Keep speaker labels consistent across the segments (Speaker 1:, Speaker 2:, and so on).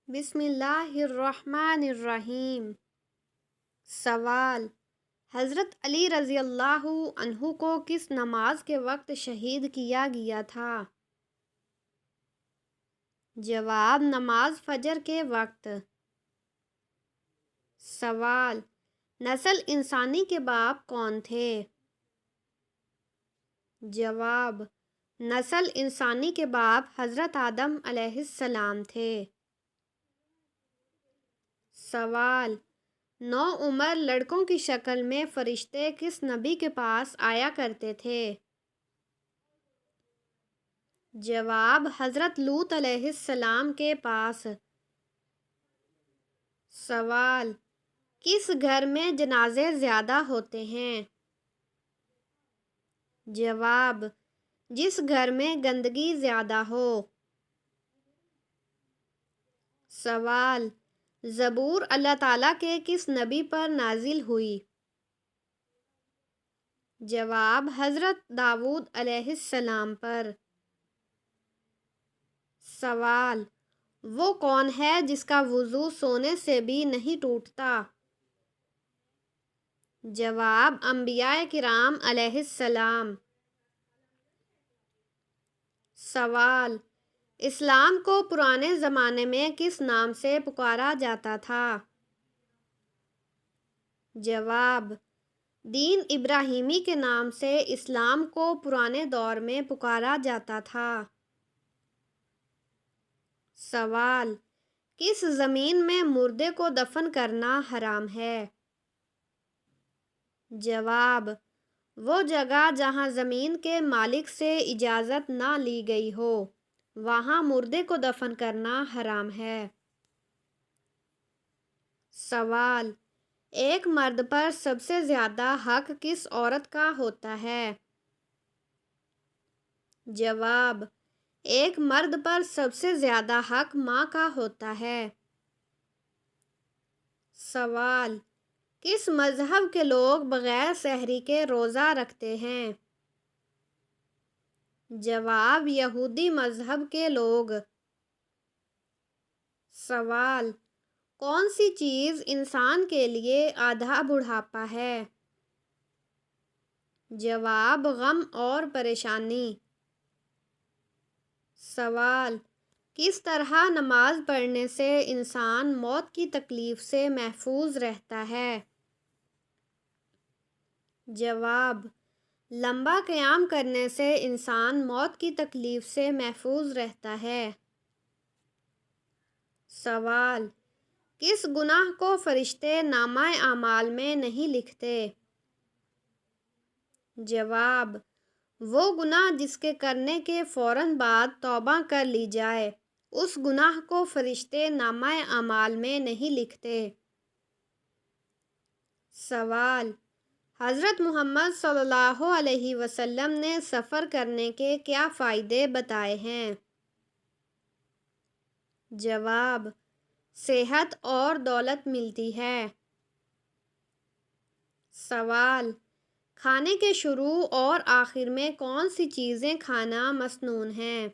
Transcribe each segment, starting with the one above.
Speaker 1: بسم اللہ الرحمن الرحیم۔ سوال: حضرت علی رضی اللہ عنہ کو کس نماز کے وقت شہید کیا گیا تھا؟ جواب: نماز فجر کے وقت۔ سوال: نسل انسانی کے باپ کون تھے؟ جواب: نسل انسانی کے باپ حضرت آدم علیہ السلام تھے۔ سوال: نوعمر لڑکوں کی شکل میں فرشتے کس نبی کے پاس آیا کرتے تھے؟ جواب: حضرت لوط علیہ السلام کے پاس۔ سوال: کس گھر میں جنازے زیادہ ہوتے ہیں؟ جواب: جس گھر میں گندگی زیادہ ہو۔ سوال: زبور اللہ تعالیٰ کے کس نبی پر نازل ہوئی؟ جواب: حضرت داؤد علیہ السلام پر۔ سوال: وہ کون ہے جس کا وضو سونے سے بھی نہیں ٹوٹتا؟ جواب: انبیاء کرام علیہ السلام۔ سوال: اسلام کو پرانے زمانے میں کس نام سے پکارا جاتا تھا؟ جواب: دین ابراہیمی کے نام سے اسلام کو پرانے دور میں پکارا جاتا تھا۔ سوال: کس زمین میں مردے کو دفن کرنا حرام ہے؟ جواب: وہ جگہ جہاں زمین کے مالک سے اجازت نہ لی گئی ہو، وہاں مردے کو دفن کرنا حرام ہے۔ سوال: ایک مرد پر سب سے زیادہ حق کس عورت کا ہوتا ہے؟ جواب: ایک مرد پر سب سے زیادہ حق ماں کا ہوتا ہے۔ سوال: کس مذہب کے لوگ بغیر سحری کے روزہ رکھتے ہیں؟ جواب: یہودی مذہب کے لوگ۔ سوال: کون سی چیز انسان کے لیے آدھا بڑھاپا ہے؟ جواب: غم اور پریشانی۔ سوال: کس طرح نماز پڑھنے سے انسان موت کی تکلیف سے محفوظ رہتا ہے؟ جواب: لمبا قیام کرنے سے انسان موت کی تکلیف سے محفوظ رہتا ہے۔ سوال: کس گناہ کو فرشتے نامہ اعمال میں نہیں لکھتے؟ جواب: وہ گناہ جس کے کرنے کے فوراً بعد توبہ کر لی جائے، اس گناہ کو فرشتے نامہ اعمال میں نہیں لکھتے۔ سوال: حضرت محمد صلی اللہ علیہ وسلم نے سفر کرنے کے کیا فائدے بتائے ہیں؟ جواب: صحت اور دولت ملتی ہے۔ سوال: کھانے کے شروع اور آخر میں کون سی چیزیں کھانا مسنون ہے؟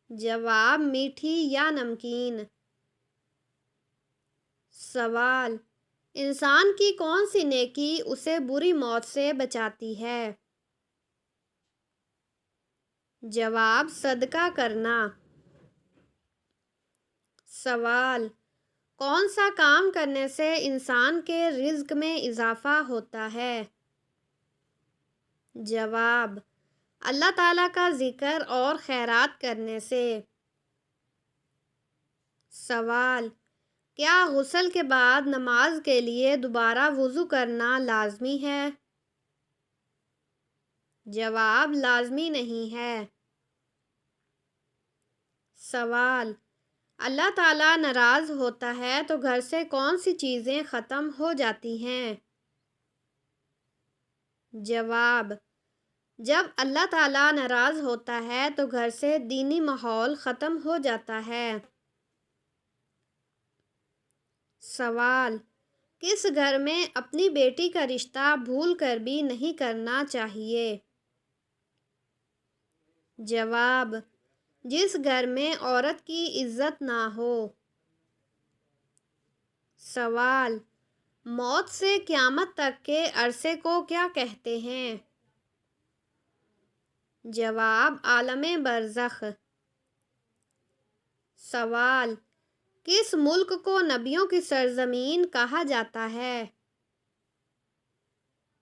Speaker 1: جواب: میٹھی یا نمکین۔ سوال: انسان کی کون سی نیکی اسے بری موت سے بچاتی ہے؟ جواب: صدقہ کرنا۔ سوال: کون سا کام کرنے سے انسان کے رزق میں اضافہ ہوتا ہے؟ جواب: اللہ تعالیٰ کا ذکر اور خیرات کرنے سے۔ سوال: کیا غسل کے بعد نماز کے لیے دوبارہ وضو کرنا لازمی ہے؟ جواب: لازمی نہیں ہے۔ سوال: اللہ تعالیٰ ناراض ہوتا ہے تو گھر سے کون سی چیزیں ختم ہو جاتی ہیں؟ جواب: جب اللہ تعالیٰ ناراض ہوتا ہے تو گھر سے دینی ماحول ختم ہو جاتا ہے۔ سوال: کس گھر میں اپنی بیٹی کا رشتہ بھول کر بھی نہیں کرنا چاہیے؟ جواب: جس گھر میں عورت کی عزت نہ ہو۔ سوال: موت سے قیامت تک کے عرصے کو کیا کہتے ہیں؟ جواب: عالم برزخ۔ سوال: کس ملک کو نبیوں کی سرزمین کہا جاتا ہے؟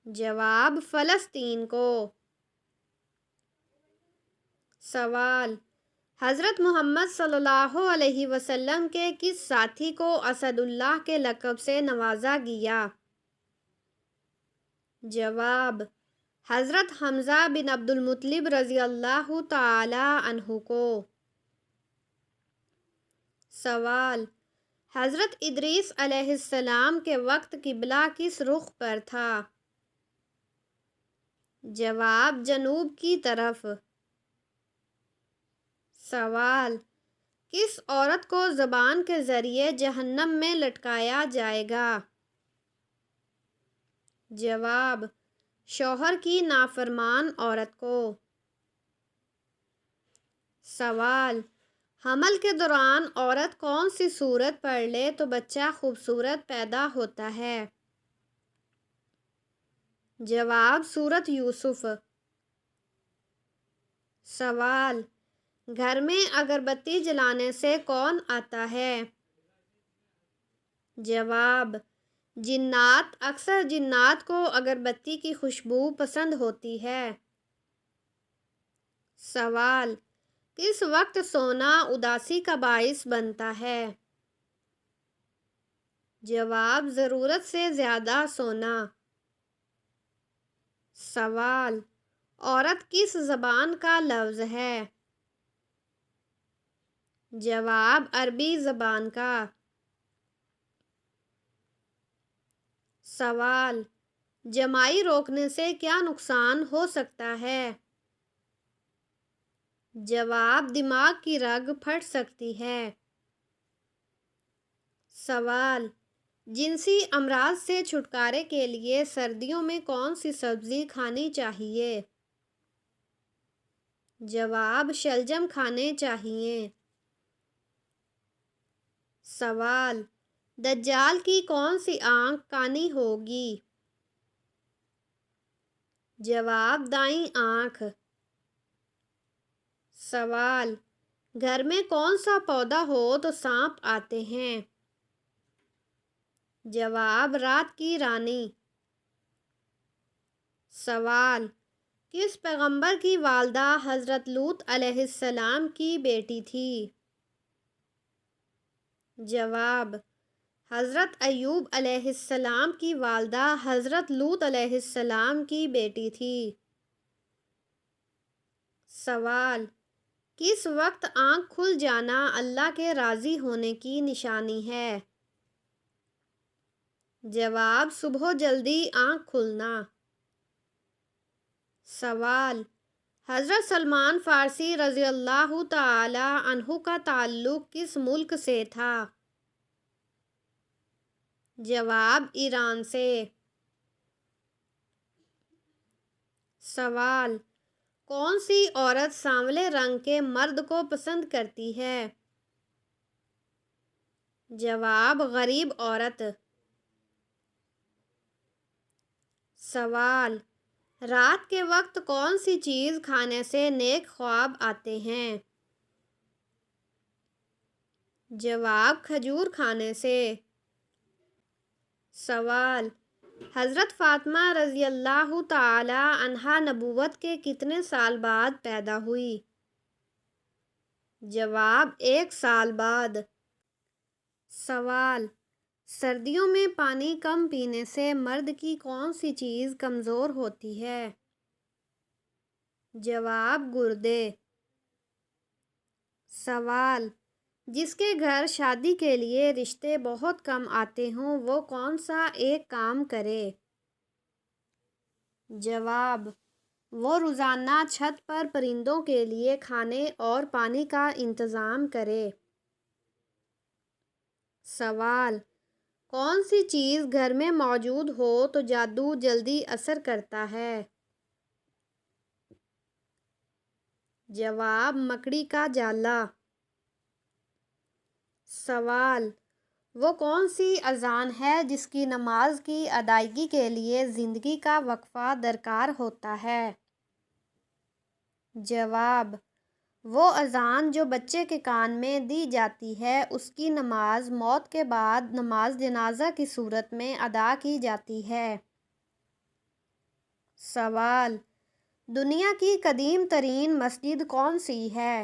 Speaker 1: جواب: فلسطین کو۔ سوال: حضرت محمد صلی اللہ علیہ وسلم کے کس ساتھی کو اسد اللہ کے لقب سے نوازا گیا؟ جواب: حضرت حمزہ بن عبد المطلب رضی اللہ تعالی عنہ کو۔ سوال: حضرت ادریس علیہ السلام کے وقت قبلہ کس رخ پر تھا؟ جواب: جنوب کی طرف۔ سوال: کس عورت کو زبان کے ذریعے جہنم میں لٹکایا جائے گا؟ جواب: شوہر کی نافرمان عورت کو۔ سوال: حمل کے دوران عورت کون سی سورت پڑھ لے تو بچہ خوبصورت پیدا ہوتا ہے؟ جواب: سورت یوسف۔ سوال: گھر میں اگربتی جلانے سے کون آتا ہے؟ جواب: جنات۔ اکثر جنات کو اگربتی کی خوشبو پسند ہوتی ہے۔ سوال: کس وقت سونا اداسی کا باعث بنتا ہے؟ جواب: ضرورت سے زیادہ سونا۔ سوال: عورت کس زبان کا لفظ ہے؟ جواب: عربی زبان کا۔ سوال: جمائی روکنے سے کیا نقصان ہو سکتا ہے؟ جواب: دماغ کی رگ پھٹ سکتی ہے۔ سوال: جنسی امراض سے چھٹکارے کے لیے سردیوں میں کون سی سبزی کھانی چاہیے؟ جواب: شلجم کھانے چاہئیں۔ سوال: دجال کی کون سی آنکھ کانی ہوگی؟ جواب: دائیں آنکھ۔ سوال: گھر میں کون سا پودا ہو تو سانپ آتے ہیں؟ جواب: رات کی رانی۔ سوال: کس پیغمبر کی والدہ حضرت لوط علیہ السلام کی بیٹی تھی؟ جواب: حضرت ایوب علیہ السلام کی والدہ حضرت لوط علیہ السلام کی بیٹی تھی۔ سوال: کس وقت آنکھ کھل جانا اللہ کے راضی ہونے کی نشانی ہے؟ جواب: صبح جلدی آنکھ کھلنا۔ سوال: حضرت سلمان فارسی رضی اللہ تعالی عنہ کا تعلق کس ملک سے تھا؟ جواب: ایران سے۔ سوال: کون سی عورت سانولے رنگ کے مرد کو پسند کرتی ہے؟ جواب: غریب عورت۔ سوال: رات کے وقت کون سی چیز کھانے سے نیک خواب آتے ہیں؟ جواب: کھجور کھانے سے۔ سوال: حضرت فاطمہ رضی اللہ تعالی عنہا نبوت کے کتنے سال بعد پیدا ہوئی؟ جواب: 1 سال بعد۔ سوال: سردیوں میں پانی کم پینے سے مرد کی کون سی چیز کمزور ہوتی ہے؟ جواب: گردے۔ سوال: جس کے گھر شادی کے لیے رشتے بہت کم آتے ہوں وہ کون سا ایک کام کرے؟ جواب: وہ روزانہ چھت پر پرندوں کے لیے کھانے اور پانی کا انتظام کرے۔ سوال: کون سی چیز گھر میں موجود ہو تو جادو جلدی اثر کرتا ہے؟ جواب مکڑی کا جالا۔ سوال، وہ کون سی اذان ہے جس کی نماز کی ادائیگی کے لیے زندگی کا وقفہ درکار ہوتا ہے؟ جواب، وہ اذان جو بچے کے کان میں دی جاتی ہے، اس کی نماز موت کے بعد نماز جنازہ کی صورت میں ادا کی جاتی ہے۔ سوال، دنیا کی قدیم ترین مسجد کون سی ہے؟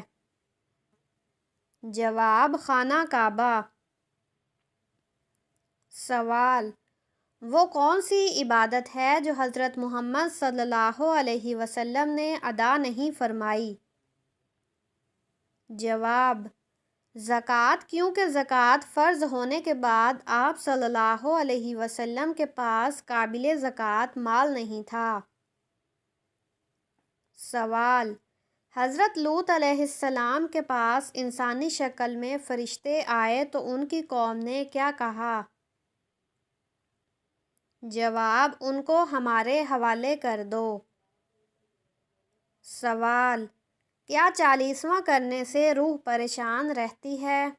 Speaker 1: جواب، خانہ کعبہ۔ سوال، وہ کون سی عبادت ہے جو حضرت محمد صلی اللہ علیہ وسلم نے ادا نہیں فرمائی؟ جواب، زکوٰۃ، کیونکہ زکوٰۃ فرض ہونے کے بعد آپ صلی اللہ علیہ وسلم کے پاس قابل زکوٰۃ مال نہیں تھا۔ سوال، حضرت لوط علیہ السلام کے پاس انسانی شکل میں فرشتے آئے تو ان کی قوم نے کیا کہا؟ جواب، ان کو ہمارے حوالے کر دو۔ سوال، کیا 40واں کرنے سے روح پریشان رہتی ہے؟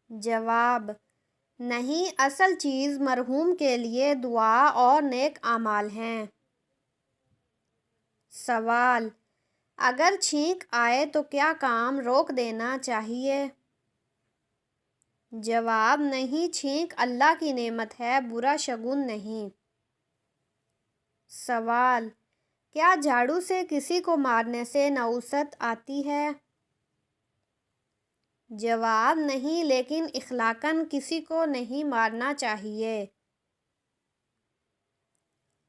Speaker 1: جواب، نہیں، اصل چیز مرحوم کے لیے دعا اور نیک اعمال ہیں۔ سوال، اگر چھینک آئے تو کیا کام روک دینا چاہیے؟ جواب، نہیں، چھینک اللہ کی نعمت ہے، برا شگون نہیں۔ سوال، کیا جھاڑو سے کسی کو مارنے سے نحوست آتی ہے؟ جواب، نہیں، لیکن اخلاقاً کسی کو نہیں مارنا چاہیے۔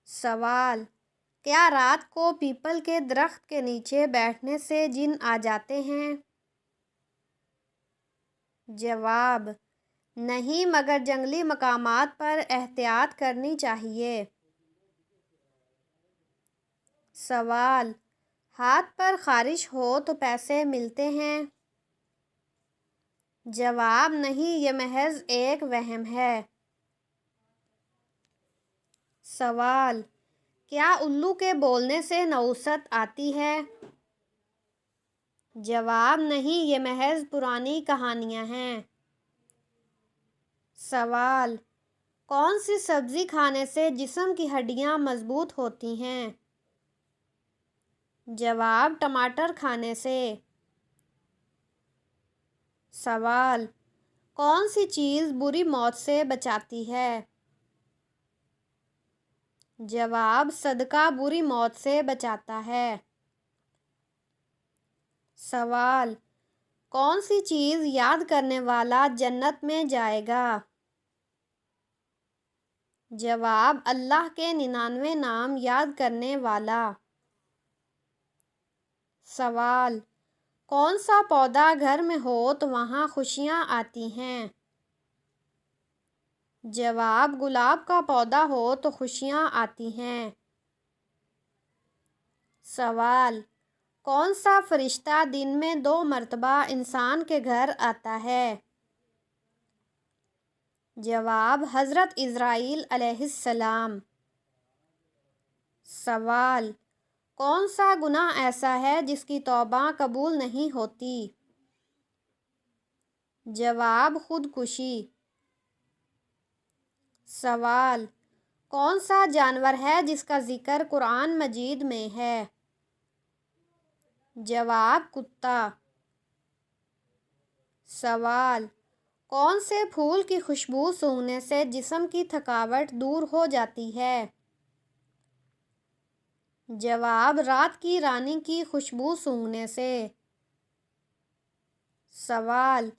Speaker 1: سوال، کیا رات کو پیپل کے درخت کے نیچے بیٹھنے سے جن آ جاتے ہیں؟ جواب، نہیں، مگر جنگلی مقامات پر احتیاط کرنی چاہیے۔ سوال، ہاتھ پر خارش ہو تو پیسے ملتے ہیں؟ جواب، نہیں، یہ محض ایک وہم ہے۔ سوال، کیا الو کے بولنے سے نحوست آتی ہے؟ جواب، نہیں، یہ محض پرانی کہانیاں ہیں۔ سوال، کون سی سبزی کھانے سے جسم کی ہڈیاں مضبوط ہوتی ہیں؟ جواب، ٹماٹر کھانے سے۔ سوال، کون سی چیز بری موت سے بچاتی ہے؟ جواب، صدقہ بری موت سے بچاتا ہے۔ سوال، کون سی چیز یاد کرنے والا جنت میں جائے گا؟ جواب، اللہ کے 99 نام یاد کرنے والا۔ سوال، کون سا پودا گھر میں ہو تو وہاں خوشیاں آتی ہیں؟ جواب، گلاب کا پودا ہو تو خوشیاں آتی ہیں۔ سوال، کون سا فرشتہ دن میں 2 مرتبہ انسان کے گھر آتا ہے؟ جواب، حضرت عزرائیل علیہ السلام۔ سوال، کون سا گناہ ایسا ہے جس کی توبہ قبول نہیں ہوتی؟ جواب، خودکشی۔ سوال، کون سا جانور ہے جس کا ذکر قرآن مجید میں ہے؟ جواب، کتا۔ سوال، کون سے پھول کی خوشبو سونگھنے سے جسم کی تھکاوٹ دور ہو جاتی ہے؟ جواب، رات کی رانی کی خوشبو سونگھنے سے۔ سوال،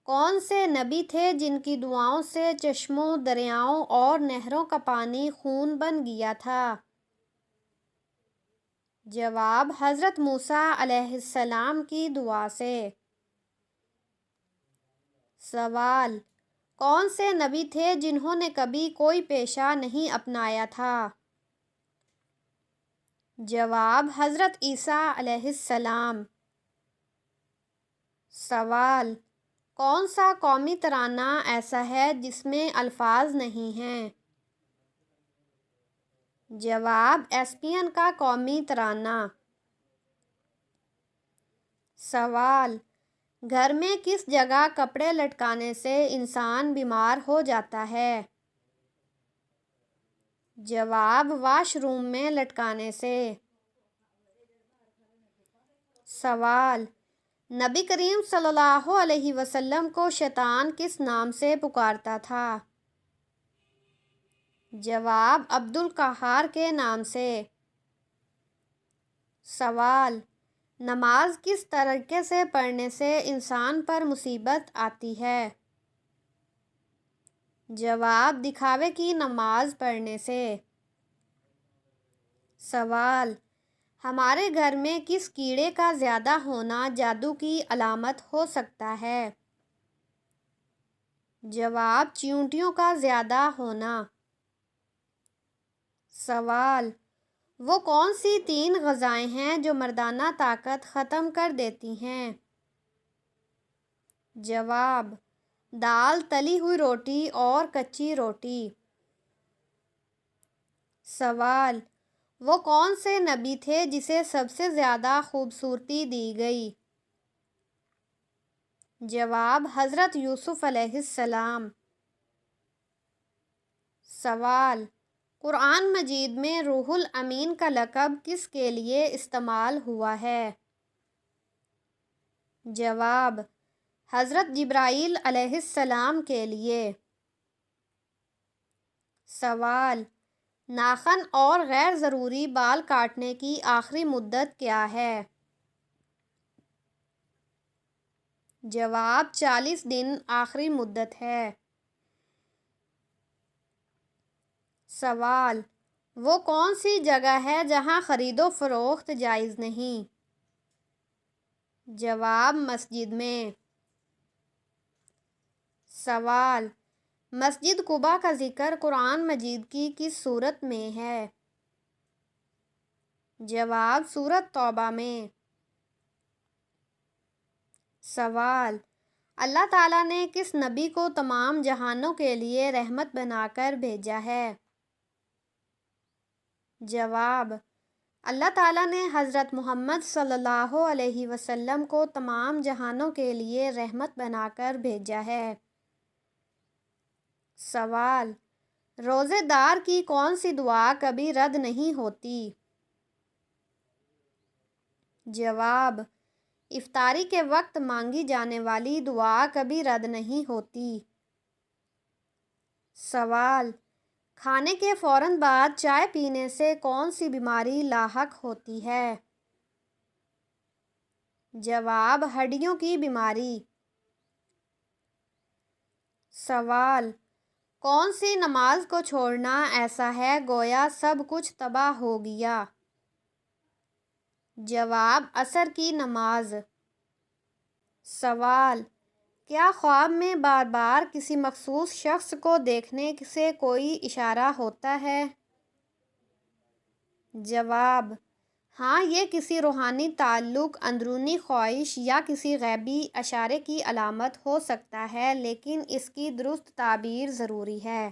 Speaker 1: کون سے نبی تھے جن کی دعاؤں سے چشموں، دریاؤں اور نہروں کا پانی خون بن گیا تھا؟ جواب، حضرت موسیٰ علیہ السلام کی دعا سے۔ سوال، کون سے نبی تھے جنہوں نے کبھی کوئی پیشہ نہیں اپنایا تھا؟ جواب، حضرت عیسیٰ علیہ السلام۔ سوال، کون سا قومی ترانہ ایسا ہے جس میں الفاظ نہیں ہیں؟ جواب، ایسپین کا قومی ترانہ۔ سوال: گھر میں کس جگہ کپڑے لٹکانے سے انسان بیمار ہو جاتا ہے؟ جواب: واش روم میں لٹکانے سے۔ سوال: نبی کریم صلی اللہ علیہ وسلم کو شیطان کس نام سے پکارتا تھا؟ جواب: عبد القہار کے نام سے۔ سوال: نماز کس طریقے سے پڑھنے سے انسان پر مصیبت آتی ہے؟ جواب: دکھاوے کی نماز پڑھنے سے۔ سوال: ہمارے گھر میں کس کیڑے کا زیادہ ہونا جادو کی علامت ہو سکتا ہے؟ جواب: چیونٹیوں کا زیادہ ہونا۔ سوال: وہ کون سی 3 غذائیں ہیں جو مردانہ طاقت ختم کر دیتی ہیں؟ جواب: دال، تلی ہوئی روٹی اور کچی روٹی۔ سوال: وہ کون سے نبی تھے جسے سب سے زیادہ خوبصورتی دی گئی؟ جواب: حضرت یوسف علیہ السلام۔ سوال: قرآن مجید میں روح الامین کا لقب کس کے لیے استعمال ہوا ہے؟ جواب: حضرت جبرائیل علیہ السلام کے لیے۔ سوال: ناخن اور غیر ضروری بال کاٹنے کی آخری مدت کیا ہے؟ جواب: 40 دن آخری مدت ہے۔ سوال: وہ کون سی جگہ ہے جہاں خرید و فروخت جائز نہیں؟ جواب: مسجد میں۔ سوال: مسجد قباء کا ذکر قرآن مجید کی کس سورت میں ہے؟ جواب: سورۃ توبہ میں۔ سوال: اللہ تعالیٰ نے کس نبی کو تمام جہانوں کے لیے رحمت بنا کر بھیجا ہے؟ جواب: اللہ تعالیٰ نے حضرت محمد صلی اللہ علیہ وسلم کو تمام جہانوں کے لیے رحمت بنا کر بھیجا ہے۔ سوال: روزے دار کی کون سی دعا کبھی رد نہیں ہوتی؟ جواب: افطاری کے وقت مانگی جانے والی دعا کبھی رد نہیں ہوتی۔ سوال: کھانے کے فوراً بعد چائے پینے سے کون سی بیماری لاحق ہوتی ہے؟ جواب: ہڈیوں کی بیماری۔ سوال: کون سی نماز کو چھوڑنا ایسا ہے گویا سب کچھ تباہ ہو گیا؟ جواب: عصر کی نماز۔ سوال: کیا خواب میں بار بار کسی مخصوص شخص کو دیکھنے سے کوئی اشارہ ہوتا ہے؟ جواب: ہاں، یہ کسی روحانی تعلق، اندرونی خواہش یا کسی غیبی اشارے کی علامت ہو سکتا ہے، لیکن اس کی درست تعبیر ضروری ہے۔